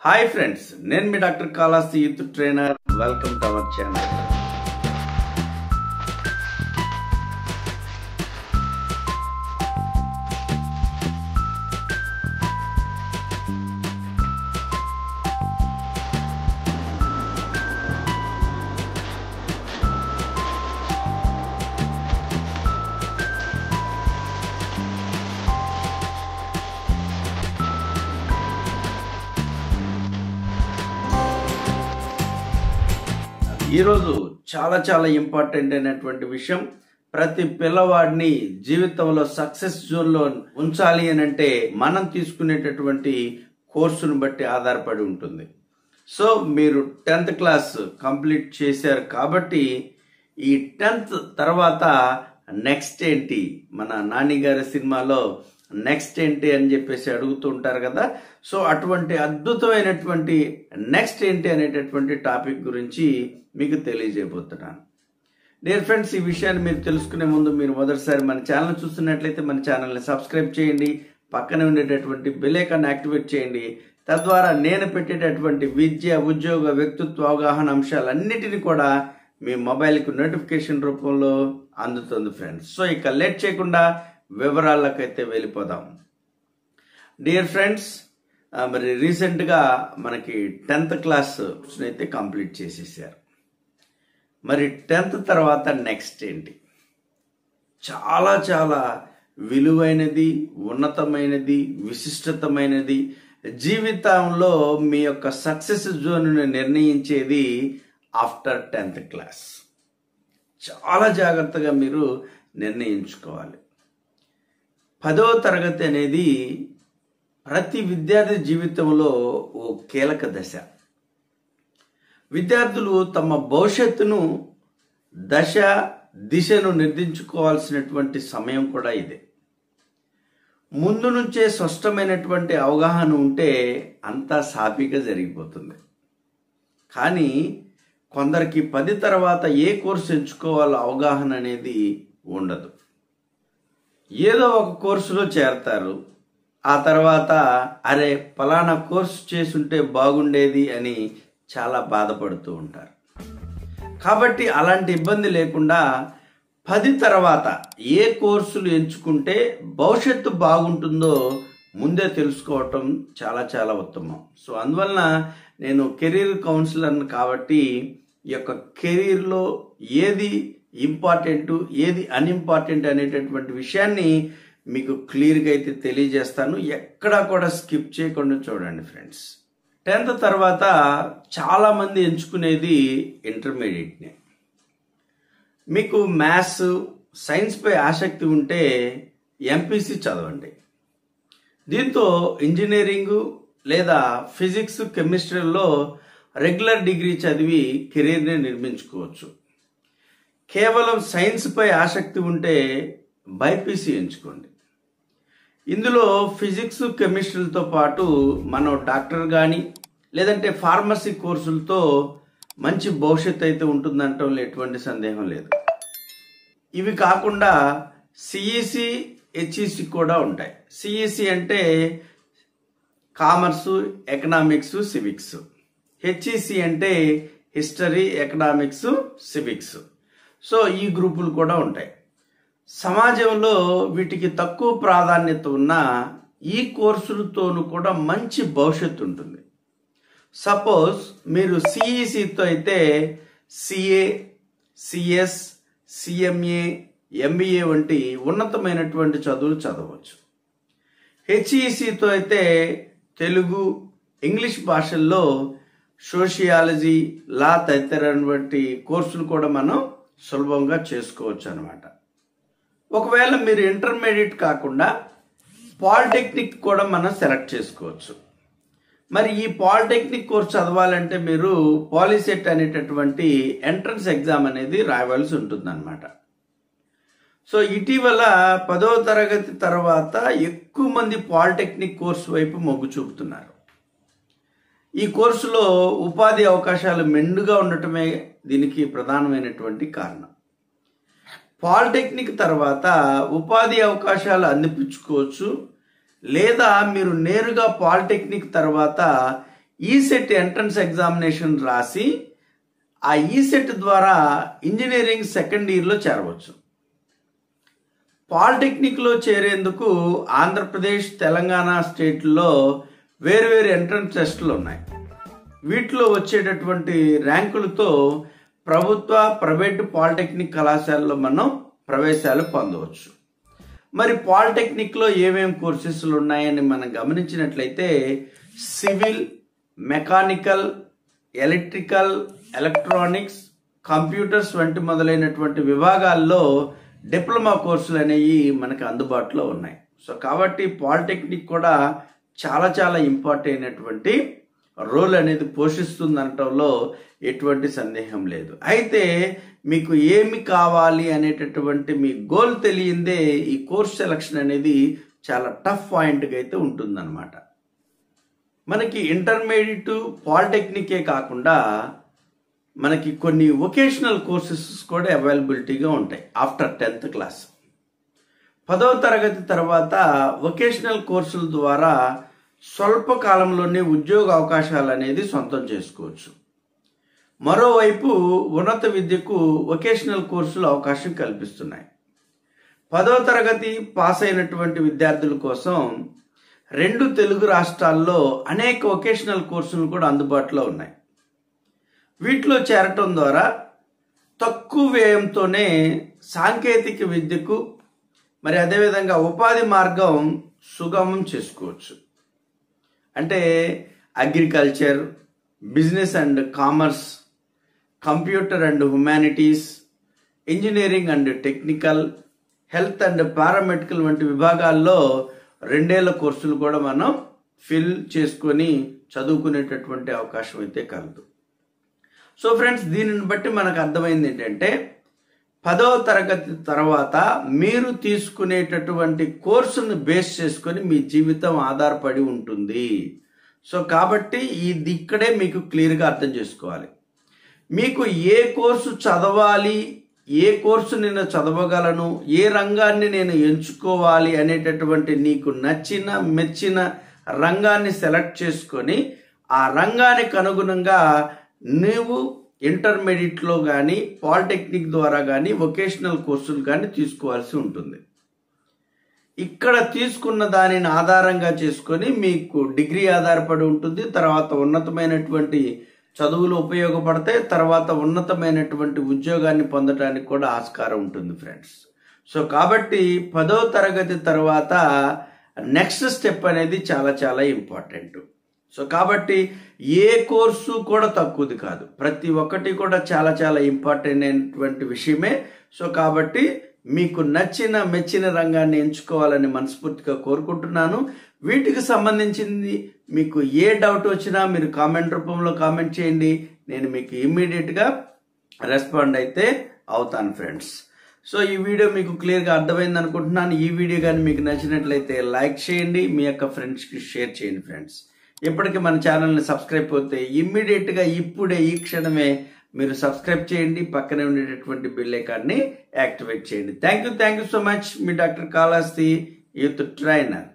Hi friends, నేను మీ doctor Kalahasti youth trainer. Welcome to our channel. ఈరోజు చాలా ఇంపార్టెంట్ అయినటువంటి విషయం. ప్రతి పిల్లవాడిని జీవితంలో సక్సెస్ జోన్లో ఉంచాలి అని అంటే మనం తీసుకునేటటువంటి కోర్సును బట్టి ఆధారపడి ఉంటుంది. సో మీరు 10th క్లాస్ కంప్లీట్ చేశారు కాబట్టి ఈ 10th తర్వాత నెక్స్ట్ ఏంటి, మన నాని గారి సినిమాలో నెక్స్ట్ ఏంటి అని చెప్పేసి అడుగుతూ ఉంటారు కదా. సో అటువంటి అద్భుతమైనటువంటి నెక్స్ట్ ఏంటి అనేటటువంటి టాపిక్ గురించి మీకు తెలియజేయబోతున్నాను. డియర్ ఫ్రెండ్స్, ఈ విషయాన్ని మీరు తెలుసుకునే ముందు మీరు మొదటిసారి మన ఛానల్ చూస్తున్నట్లయితే మన ఛానల్ని సబ్స్క్రైబ్ చేయండి, పక్కన ఉండేటటువంటి బెల్ ఐకాన్ యాక్టివేట్ చేయండి. తద్వారా నేను పెట్టేటటువంటి విద్య, ఉద్యోగ, వ్యక్తిత్వ అవగాహన అంశాలన్నిటినీ కూడా మీ మొబైల్కు నోటిఫికేషన్ రూపంలో అందుతుంది ఫ్రెండ్స్. సో ఇక లేట్ చేయకుండా వివరాలకైతే వెళ్ళిపోదాం. డియర్ ఫ్రెండ్స్, మరి రీసెంట్గా మనకి 10th క్లాస్ అయితే కంప్లీట్ చేసేసారు. మరి 10th తర్వాత నెక్స్ట్ ఏంటి? చాలా విలువైనది, ఉన్నతమైనది, విశిష్టతమైనది, జీవితంలో మీ యొక్క సక్సెస్ జోన్ను నిర్ణయించేది ఆఫ్టర్ 10th క్లాస్. చాలా జాగ్రత్తగా మీరు నిర్ణయించుకోవాలి. 10వ తరగతి అనేది ప్రతి విద్యార్థి జీవితంలో ఓ కీలక దశ. విద్యార్థులు తమ భవిష్యత్తును, దిశను నిర్దించుకోవాల్సినటువంటి సమయం కూడా ఇదే. ముందు నుంచే స్పష్టమైనటువంటి అవగాహన ఉంటే అంతా సాఫీగా జరిగిపోతుంది. కానీ కొందరికి 10 తర్వాత ఏ కోర్సు ఎంచుకోవాలో అవగాహన అనేది ఉండదు. ఏదో ఒక కోర్సులో చేరతారు, ఆ తర్వాత అరే ఫలానా కోర్సు చేసుంటే బాగుండేది అని చాలా బాధపడుతూ ఉంటారు. కాబట్టి అలాంటి ఇబ్బంది లేకుండా 10 తర్వాత ఏ కోర్సులు ఎంచుకుంటే భవిష్యత్తు బాగుంటుందో ముందే తెలుసుకోవటం చాలా ఉత్తమం. సో అందువలన నేను కెరీర్ కౌన్సిలర్ని కాబట్టి ఈ యొక్క కెరీర్లో ఏది ఇంపార్టెంట్, ఏది అన్ఇంపార్టెంట్ అనేటటువంటి విషయాన్ని మీకు క్లియర్గా అయితే తెలియజేస్తాను. ఎక్కడా కూడా స్కిప్ చేయకుండా చూడండి ఫ్రెండ్స్. 10th తర్వాత చాలామంది ఎంచుకునేది ఇంటర్మీడియట్ని. మీకు మ్యాథ్స్, సైన్స్పై ఆసక్తి ఉంటే ఎంపీసీ చదవండి. దీంతో ఇంజనీరింగు లేదా ఫిజిక్స్, కెమిస్ట్రీలో రెగ్యులర్ డిగ్రీ చదివి కెరీర్ని నిర్మించుకోవచ్చు. కేవలం సైన్స్పై ఆసక్తి ఉంటే బైపీసీ ఎంచుకోండి. ఇందులో ఫిజిక్స్, కెమిస్ట్రీలతో పాటు మనం డాక్టర్ కానీ లేదంటే ఫార్మసీ కోర్సులతో మంచి భవిష్యత్తు అయితే ఉంటుందంటంలో ఎటువంటి సందేహం లేదు. ఇవి కాకుండా సిఈసి, హెచ్ఈసి కూడా ఉంటాయి. సిఈసి అంటే కామర్సు, ఎకనామిక్స్, సివిక్స్. హెచ్ఈసి అంటే హిస్టరీ, ఎకనామిక్స్, సివిక్స్. సో ఈ గ్రూపులు కూడా ఉంటాయి. సమాజంలో వీటికి తక్కువ ప్రాధాన్యత ఉన్న ఈ కోర్సులతోనూ కూడా మంచి భవిష్యత్తు ఉంటుంది. సపోజ్ మీరు సిఈసితో అయితే సిఏ, సిఎస్, సిఎంఏ, ఎంబీఏ వంటి ఉన్నతమైనటువంటి చదువులు చదవచ్చు. హెచ్ఈసితో అయితే తెలుగు, ఇంగ్లీష్ భాషల్లో సోషియాలజీ, లా తదితరటువంటి కోర్సులు కూడా మనం సులభంగా చేసుకోవచ్చు అన్నమాట. ఒకవేళ మీరు ఇంటర్మీడియట్ కాకుండా పాలిటెక్నిక్ కూడా మనం సెలెక్ట్ చేసుకోవచ్చు. మరి ఈ పాలిటెక్నిక్ కోర్స్ చదవాలంటే మీరు పాలిసెట్ అనేటటువంటి ఎంట్రన్స్ ఎగ్జామ్ అనేది రాయవలసి ఉంటుందన్నమాట. సో ఇటీవల 10వ తరగతి తర్వాత ఎక్కువ మంది పాలిటెక్నిక్ కోర్సు వైపు మొగ్గు చూపుతున్నారు. ఈ కోర్సులో ఉపాధి అవకాశాలు మెండుగా ఉండటమే దీనికి ప్రధానమైనటువంటి కారణం. పాలిటెక్నిక్ తర్వాత ఉపాధి అవకాశాలు అందిపుచ్చుకోవచ్చు, లేదా మీరు నేరుగా పాలిటెక్నిక్ తర్వాత ఈసెట్ ఎంట్రన్స్ ఎగ్జామినేషన్ రాసి ఆ ఈసెట్ ద్వారా ఇంజనీరింగ్ సెకండ్ ఇయర్లో చేరవచ్చు. పాలిటెక్నిక్లో చేరేందుకు ఆంధ్రప్రదేశ్, తెలంగాణ స్టేట్లో వేరువేరు ఎంట్రన్స్ టెస్టులు ఉన్నాయి. వీటిలో వచ్చేటటువంటి ర్యాంకులతో ప్రభుత్వ, ప్రైవేటు పాలిటెక్నిక్ కళాశాలలో మనం ప్రవేశాలు పొందవచ్చు. మరి పాలిటెక్నిక్లో ఏమేమి కోర్సెస్లు ఉన్నాయని మనం గమనించినట్లయితే civil, mechanical, electrical, electronics, computers వంటి మొదలైనటువంటి విభాగాల్లో డిప్లొమా కోర్సులు అనేవి మనకు అందుబాటులో ఉన్నాయి. సో కాబట్టి పాలిటెక్నిక్ కూడా చాలా చాలా ఇంపార్టెంట్ అయినటువంటి రోల్ అనేది పోషిస్తుంది అనటంలో ఎటువంటి సందేహం లేదు. అయితే మీకు ఏమి కావాలి అనేటటువంటి మీ గోల్ తెలియందే ఈ కోర్స్ సెలక్షన్ అనేది చాలా టఫ్ పాయింట్గా అయితే ఉంటుందన్నమాట. మనకి ఇంటర్మీడియట్, పాలిటెక్నికే కాకుండా మనకి కొన్ని వొకేషనల్ కోర్సెస్ కూడా అవైలబిలిటీగా ఉంటాయి. ఆఫ్టర్ 10th క్లాస్ 10వ తరగతి తర్వాత వొకేషనల్ కోర్సుల ద్వారా స్వల్ప కాలంలోనే ఉద్యోగ అవకాశాలు అనేది సొంతం చేసుకోవచ్చు. మరోవైపు ఉన్నత విద్యకు వొకేషనల్ కోర్సులు అవకాశం కల్పిస్తున్నాయి. 10వ తరగతి పాస్ అయినటువంటి విద్యార్థుల కోసం 2 తెలుగు రాష్ట్రాల్లో అనేక వొకేషనల్ కోర్సులు కూడా అందుబాటులో ఉన్నాయి. వీటిలో చేరటం ద్వారా తక్కువ వ్యయంతోనే సాంకేతిక విద్యకు మరి అదేవిధంగా ఉపాధి మార్గం సుగమం చేసుకోవచ్చు. అంటే agriculture, business and commerce, computer and humanities, engineering and technical, health and paramedical వంటి విభాగాల్లో 2 ఏళ్ల కోర్సులు కూడా మనం ఫిల్ చేసుకొని చదువుకునేటటువంటి అవకాశం అయితే కలదు. సో ఫ్రెండ్స్, దీనిని బట్టి మనకు అర్థమైంది ఏంటంటే 10వ తరగతి తర్వాత మీరు తీసుకునేటటువంటి కోర్సును బేస్ చేసుకొని మీ జీవితం ఆధారపడి ఉంటుంది. సో కాబట్టి ఇది ఇక్కడే మీకు క్లియర్గా అర్థం చేసుకోవాలి. మీకు ఏ కోర్సు చదవాలి, ఏ కోర్సు నేను చదవగలను, ఏ రంగాన్ని నేను ఎంచుకోవాలి అనేటటువంటి నీకు నచ్చిన మెచ్చిన రంగాన్ని సెలెక్ట్ చేసుకొని ఆ రంగానికి అనుగుణంగా నువ్వు ఇంటర్మీడియట్లో కానీ పాలిటెక్నిక్ ద్వారా కానీ వొకేషనల్ కోర్సులు కానీ తీసుకోవాల్సి ఉంటుంది. ఇక్కడ తీసుకున్న దానిని ఆధారంగా చేసుకొని మీకు డిగ్రీ ఆధారపడి ఉంటుంది. తర్వాత ఉన్నతమైనటువంటి చదువులు ఉపయోగపడతాయి. తర్వాత ఉన్నతమైనటువంటి ఉద్యోగాన్ని పొందడానికి కూడా ఆస్కారం ఉంటుంది ఫ్రెండ్స్. సో కాబట్టి 10వ తరగతి తర్వాత నెక్స్ట్ స్టెప్ అనేది చాలా చాలా ఇంపార్టెంట్. సో కాబట్టి ఏ కోర్సు కూడా తక్కువది కాదు, ప్రతి ఒక్కటి కూడా చాలా చాలా ఇంపార్టెంట్ అయినటువంటి విషయమే. సో కాబట్టి మీకు నచ్చిన మెచ్చిన రంగాన్ని ఎంచుకోవాలని మనస్ఫూర్తిగా కోరుకుంటున్నాను. వీటికి సంబంధించింది మీకు ఏ డౌట్ వచ్చినా మీరు కామెంట్ రూపంలో కామెంట్ చేయండి. నేను మీకు ఇమ్మీడియట్గా రెస్పాండ్ అయితే అవుతాను ఫ్రెండ్స్. సో ఈ వీడియో మీకు క్లియర్గా అర్థమైంది అనుకుంటున్నాను. ఈ వీడియో కానీ మీకు నచ్చినట్లయితే లైక్ చేయండి, మీ యొక్క ఫ్రెండ్స్కి షేర్ చేయండి ఫ్రెండ్స్. ఇప్పటికీ మన ఛానల్ని సబ్స్క్రైబ్ అయితే ఇమ్మీడియట్గా ఇప్పుడే ఈ క్షణమే మీరు సబ్స్క్రైబ్ చేయండి. పక్కనే ఉండేటటువంటి బెల్ ఐకాన్ని యాక్టివేట్ చేయండి. Thank you so much. Me doctor Kalahasti, youth trainer.